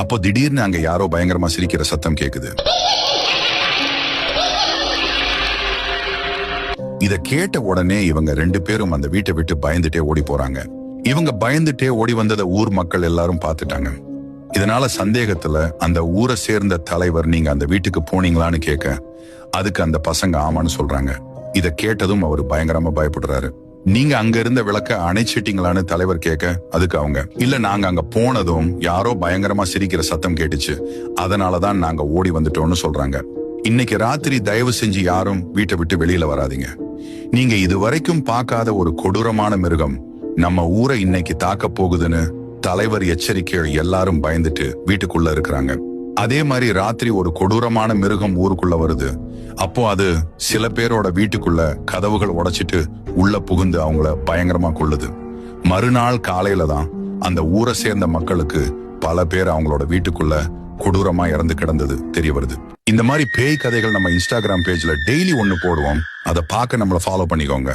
அப்போ திடீர்னு அங்க யாரோ பயங்கரமா சிரிக்கிற சத்தம் கேக்குது. இத கேட்ட உடனே இவங்க 2 பேரும் அந்த வீட்டை விட்டு பயந்துட்டே ஓடி போறாங்க. இவங்க பயந்துட்டே ஓடி வந்ததை ஊர் மக்கள் எல்லாரும் பார்த்துட்டாங்க. இதனால சந்தேகத்துல அந்த ஊரை சேர்ந்த தலைவர், நீங்க அந்த வீட்டுக்கு போனீங்களான்னு கேட்க, அதுக்கு அந்த பசங்க ஆமான்னு சொல்றாங்க. இத கேட்டதும் அவர் பயங்கரமா பயப்படுறாரு. நீங்க அங்க இருந்த விளக்க அணைச்சிட்டீங்களான்னு தலைவர் கேட்க, அதுக்கு அவங்க, இல்ல நாங்க அங்க போனதும் யாரோ பயங்கரமா சிரிக்கிற சத்தம் கேட்டுச்சு, அதனாலதான் நாங்க ஓடி வந்துட்டோம்னு சொல்றாங்க. இன்னைக்கு ராத்திரி தயவு செஞ்சு யாரும் வீட்டை விட்டு வெளியில வராதீங்க. நீங்க இதுவரைக்கும் பார்க்காத ஒரு கொடூரமான மிருகம் நம்ம ஊரை இன்னைக்கு தாக்க போகுதுன்னு தலைவர் எச்சரிக்கை. எல்லாரும் பயந்துட்டு வீட்டுக்குள்ள இருக்கிறாங்க. அதே மாதிரி ராத்திரி ஒரு கொடூரமான மிருகம் ஊருக்குள்ள வருது. அப்போ அது சில பேரோட வீட்டுக்குள்ள கதவுகள் உடைச்சிட்டு உள்ள புகுந்து அவங்கள பயங்கரமா கொள்ளுது. மறுநாள் காலையில தான் அந்த ஊரை சேர்ந்த மக்களுக்கு பல பேர் அவங்களோட வீட்டுக்குள்ள கொடூரமா இறந்து கிடந்தது தெரிய வருது. இந்த மாதிரி பேய் கதைகள் நம்ம இன்ஸ்டாகிராம் பேஜ்ல டெய்லி ஒண்ணு போடுவோம். அதை பார்க்க நம்மள ஃபாலோ பண்ணிக்கோங்க.